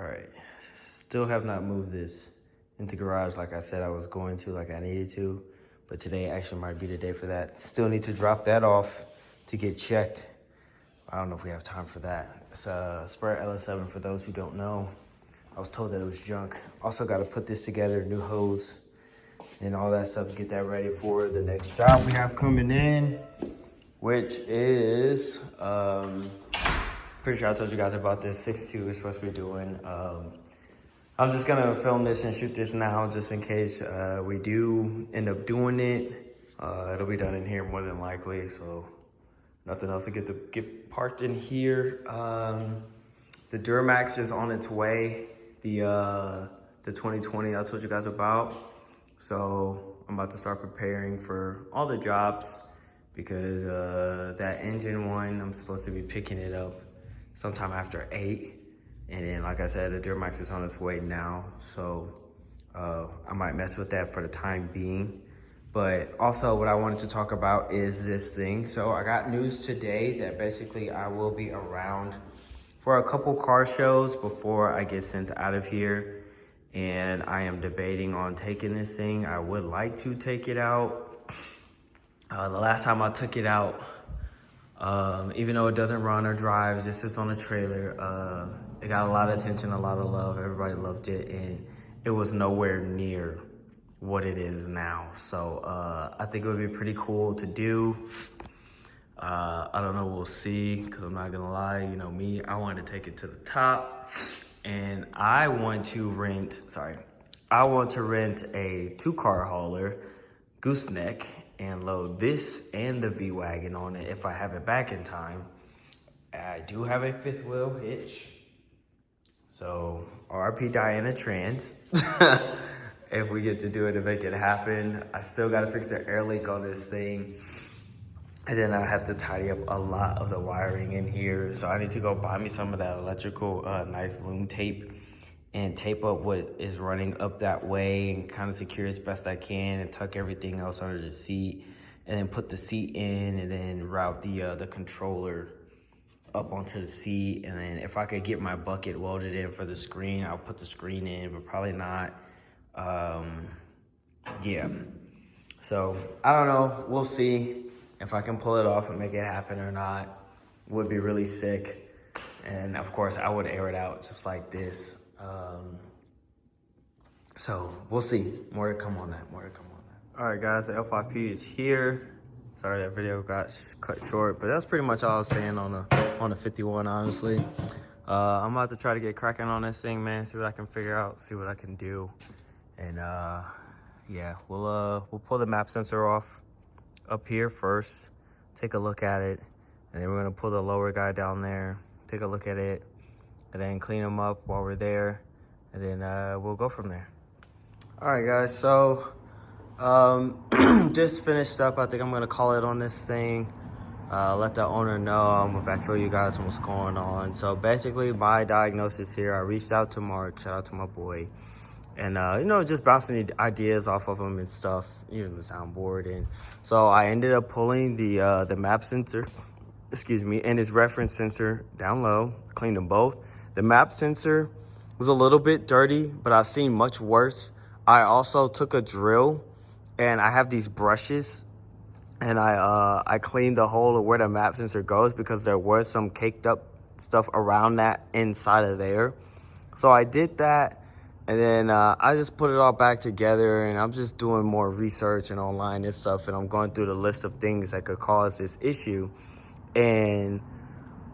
right, still have not moved this into garage like I said I was going to, like I needed to, but today actually might be the day for that. Still need to drop that off to get checked. I don't know if we have time for that. It's a Spur LS7 for those who don't know. I was told that it was junk. Also got to put this together, new hose and all that stuff, get that ready for the next job we have coming in, which is, pretty sure I told you guys about this, 6'2" we're supposed to be doing. I'm just gonna film this and shoot this now just in case we do end up doing it. It'll be done in here more than likely, so nothing else to get parked in here. The Duramax is on its way, the 2020 I told you guys about. So I'm about to start preparing for all the jobs because that engine one, I'm supposed to be picking it up sometime after 8. And then, like I said, the Duramax is on its way now. So I might mess with that for the time being. But also what I wanted to talk about is this thing. So I got news today that basically I will be around for a couple car shows before I get sent out of here. And I am debating on taking this thing. I would like to take it out. The last time I took it out, even though it doesn't run or drive, it just sits on a trailer, it got a lot of attention, a lot of love. Everybody loved it, and it was nowhere near what it is now. So I think it would be pretty cool to do. I don't know, we'll see, because I'm not gonna lie, you know me, I wanted to take it to the top. And I want to rent a 2-car hauler, gooseneck, and load this and the V-Wagon on it if I have it back in time. I do have a 5th wheel hitch. So RP Diana Trans, if we get to do it to make it happen. I still gotta fix the air leak on this thing. And then I have to tidy up a lot of the wiring in here. So I need to go buy me some of that electrical nice loom tape and tape up what is running up that way and kind of secure as best I can and tuck everything else under the seat and then put the seat in and then route the controller up onto the seat. And then if I could get my bucket welded in for the screen, I'll put the screen in, but probably not. Yeah. So I don't know, we'll see. If I can pull it off and make it happen or not, would be really sick. And of course, I would air it out just like this. So we'll see. More to come on that. All right, guys, the L5P is here. Sorry that video got cut short, but that's pretty much all I was saying on the 51, honestly. I'm about to try to get cracking on this thing, man. See what I can figure out. See what I can do. And yeah, we'll pull the map sensor off up here first, take a look at it, and then we're gonna pull the lower guy down there, take a look at it, and then clean them up while we're there, and then we'll go from there. All right, guys, so just finished up. I think I'm gonna call it on this thing, let the owner know. I'm gonna backfill you guys on what's going on. So basically my diagnosis here, I reached out to Mark, shout out to my boy, and you know, just bouncing ideas off of him and stuff, even the soundboard. And so I ended up pulling the map sensor, and his reference sensor down low, cleaned them both. The map sensor was a little bit dirty, but I've seen much worse. I also took a drill, and I have these brushes, and I cleaned the hole of where the map sensor goes because there was some caked up stuff around that inside of there. So I did that. And then I just put it all back together, and I'm just doing more research and online and stuff, and I'm going through the list of things that could cause this issue. And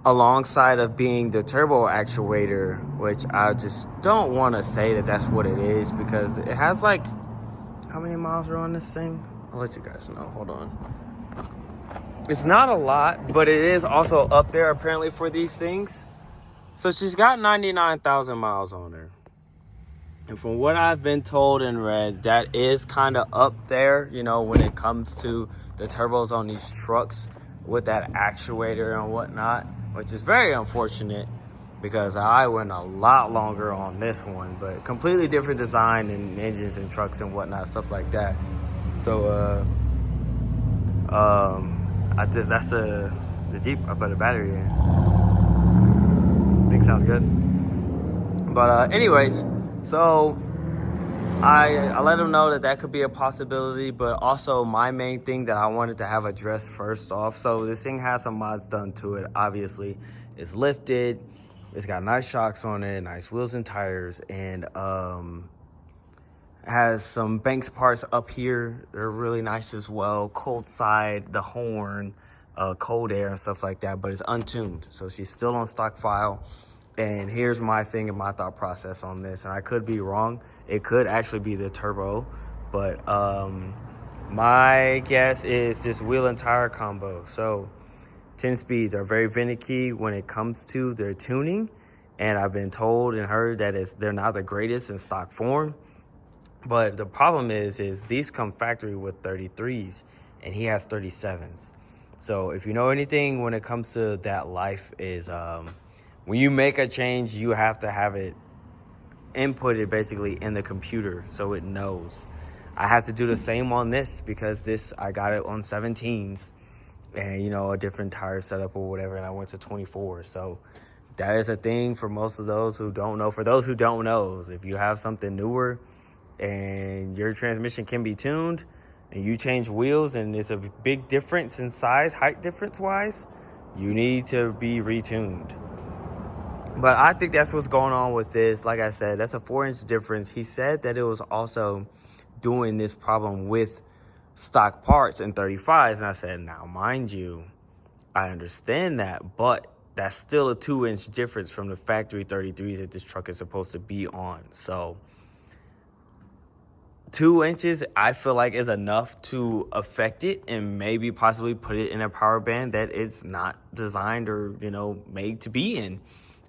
alongside of being the turbo actuator, which I just don't want to say that that's what it is, because it has like, how many miles are on this thing? I'll let you guys know, hold on. It's not a lot, but it is also up there apparently for these things. So she's got 99,000 miles on her. And from what I've been told and read, that is kind of up there, you know, when it comes to the turbos on these trucks with that actuator and whatnot, which is very unfortunate because I went a lot longer on this one, but completely different design and engines and trucks and whatnot, stuff like that. So, that's the Jeep I put a battery in. Think sounds good. But anyways, so I let him know that could be a possibility, but also my main thing that I wanted to have addressed first off. So this thing has some mods done to it. Obviously, it's lifted. It's got nice shocks on it, nice wheels and tires, and has some Banks parts up here. They're really nice as well. Cold side, the horn, cold air and stuff like that, but it's untuned. So she's still on stock file. And here's my thing and my thought process on this. And I could be wrong. It could actually be the turbo, but my guess is this wheel and tire combo. So 10 speeds are very finicky when it comes to their tuning. And I've been told and heard that they're not the greatest in stock form. But the problem is these come factory with 33s and he has 37s. So if you know anything when it comes to that life is when you make a change, you have to have it inputted basically in the computer so it knows. I had to do the same on this because I got it on 17s and, you know, a different tire setup or whatever, and I went to 24. So that is a thing for most of those who don't know. For those who don't know, if you have something newer and your transmission can be tuned and you change wheels and it's a big difference in size, height difference wise, you need to be retuned. But I think that's what's going on with this. Like I said, that's a 4-inch difference. He said that it was also doing this problem with stock parts in 35s. And I said, now, mind you, I understand that, but that's still a 2-inch difference from the factory 33s that this truck is supposed to be on. So 2 inches, I feel like, is enough to affect it and maybe possibly put it in a power band that it's not designed or, you know, made to be in.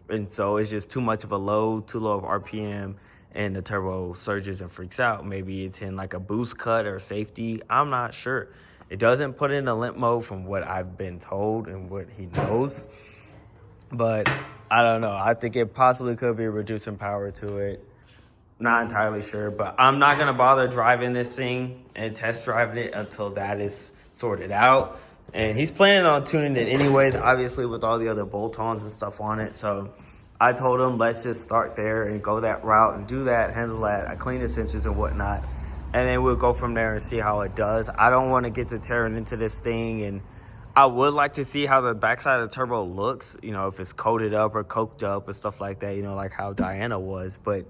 And so it's just too much of a load, too low of RPM, and the turbo surges and freaks out. Maybe it's in like a boost cut or safety. I'm not sure. It doesn't put in a limp mode from what I've been told and what he knows. But I don't know. I think it possibly could be reducing power to it. Not entirely sure, but I'm not going to bother driving this thing and test driving it until that is sorted out. And he's planning on tuning it anyways, obviously, with all the other bolt-ons and stuff on it. So I told him, let's just start there and go that route and do that, handle that. I clean the sensors and whatnot. And then we'll go from there and see how it does. I don't want to get to tearing into this thing. And I would like to see how the backside of the turbo looks, you know, if it's coated up or coked up and stuff like that, you know, like how Diana was. But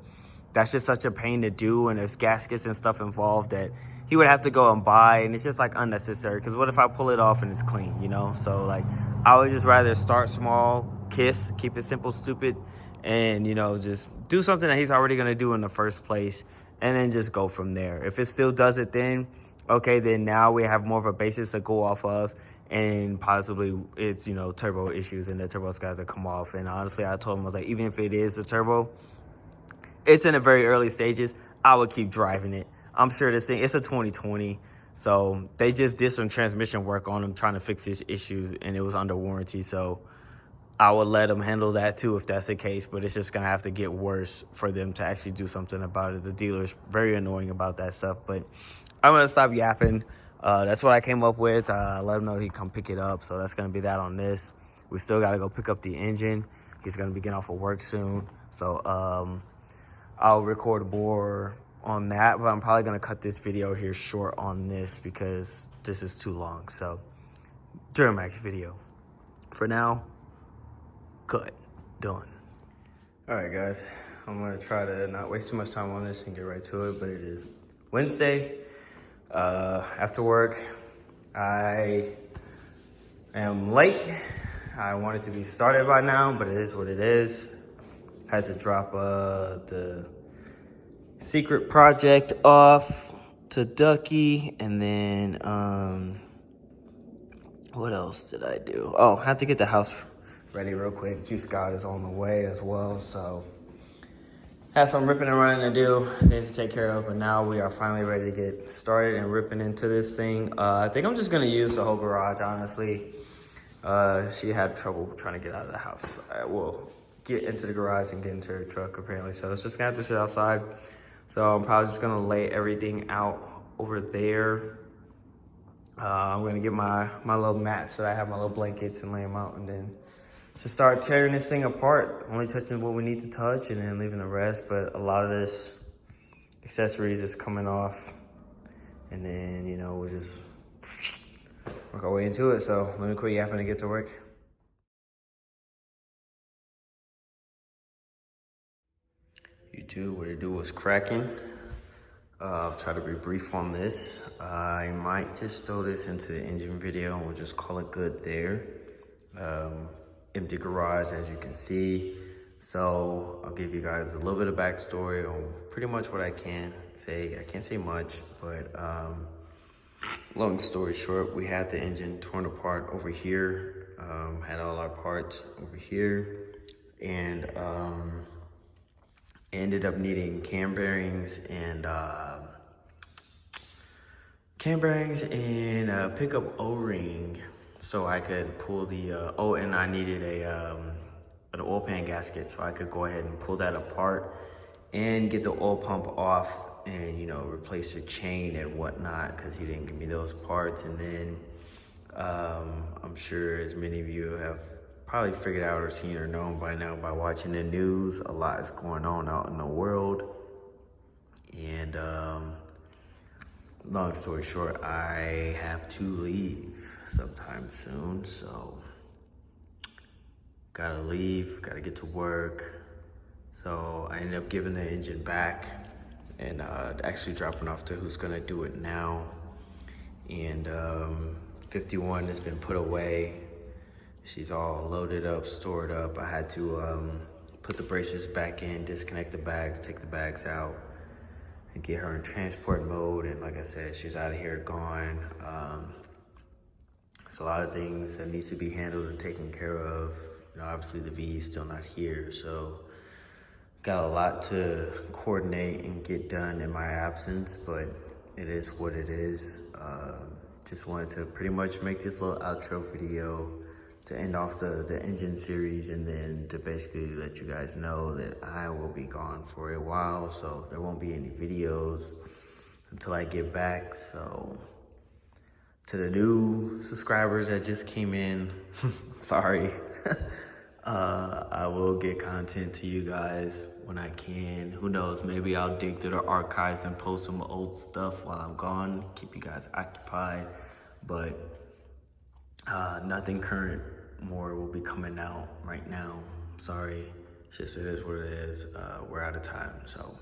that's just such a pain to do, and there's gaskets and stuff involved that he would have to go and buy, and it's just like unnecessary, because what if I pull it off and it's clean, you know? So like, I would just rather start small, keep it simple, stupid, and, you know, just do something that he's already going to do in the first place, and then just go from there. If it still does it then, okay, then now we have more of a basis to go off of, and possibly it's, you know, turbo issues and the turbo's got to come off. And honestly, I told him, I was like, even if it is the turbo, it's in the very early stages, I would keep driving it. I'm sure this thing, it's a 2020, so they just did some transmission work on them trying to fix this issue, and it was under warranty. So I would let them handle that too if that's the case, but it's just going to have to get worse for them to actually do something about it. The dealer's very annoying about that stuff, but I'm going to stop yapping. That's what I came up with. Let him know he'd come pick it up, so that's going to be that on this. We still got to go pick up the engine. He's going to be getting off of work soon, so I'll record more on that, but I'm probably going to cut this video here short on this because this is too long. So, Duramax video. For now, cut. Done. Alright guys, I'm going to try to not waste too much time on this and get right to it, but it is Wednesday. After work, I am late. I wanted to be started by now, but it is what it is. Had to drop the secret project off to Ducky, and then what else did I do? Oh, I had to get the house ready real quick. Juice God is on the way as well, so had some ripping and running to do, things to take care of, but now we are finally ready to get started and ripping into this thing. I think I'm just gonna use the whole garage, honestly. She had trouble trying to get out of the house. I will get into the garage and get into her truck apparently, so it's just gonna have to sit outside. So I'm probably just gonna lay everything out over there. I'm gonna get my little mats so I have my little blankets and lay them out, and then to start tearing this thing apart. Only touching what we need to touch and then leaving the rest. But a lot of this accessories is coming off. And then, you know, we'll just work our way into it. So let me quit yapping and get to work. YouTube, what it do was cracking. I'll try to be brief on this. I might just throw this into the engine video and we'll just call it good there. Empty garage, as you can see. So I'll give you guys a little bit of backstory on pretty much what I can say. I can't say much, but long story short, we had the engine torn apart over here. Had all our parts over here, and ended up needing cam bearings and a pickup O-ring so I could pull the and I needed an oil pan gasket so I could go ahead and pull that apart and get the oil pump off and, you know, replace the chain and whatnot, because he didn't give me those parts. And then I'm sure as many of you have probably figured out or seen or known by now by watching the news, a lot is going on out in the world. And long story short, I have to leave sometime soon, so gotta leave, gotta get to work. So I ended up giving the engine back and actually dropping off to who's gonna do it now. And 51 has been put away. She's all loaded up, stored up. I had to put the braces back in, disconnect the bags, take the bags out, and get her in transport mode. And like I said, she's out of here, gone. There's a lot of things that needs to be handled and taken care of. You know, obviously the V is still not here, so got a lot to coordinate and get done in my absence, but it is what it is. Just wanted to pretty much make this little outro video to end off the engine series, and then to basically let you guys know that I will be gone for a while, so there won't be any videos until I get back. So to the new subscribers that just came in, sorry. I will get content to you guys when I can. Who knows, maybe I'll dig through the archives and post some old stuff while I'm gone, keep you guys occupied. But nothing current more will be coming out right now. Sorry, it's just it is what it is. We're out of time, so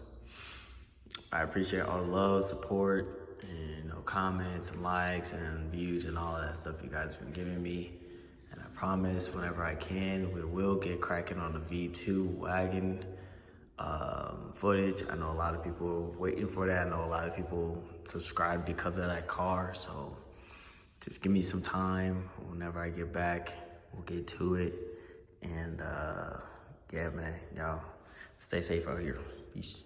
I appreciate all the love, support, and, you know, comments and likes and views and all of that stuff you guys have been giving me. And I promise whenever I can, we will get cracking on the V2 wagon footage. I know a lot of people are waiting for that. I know a lot of people subscribed because of that car, so just give me some time. Whenever I get back, we'll get to it. And yeah, man, y'all stay safe out here. Peace.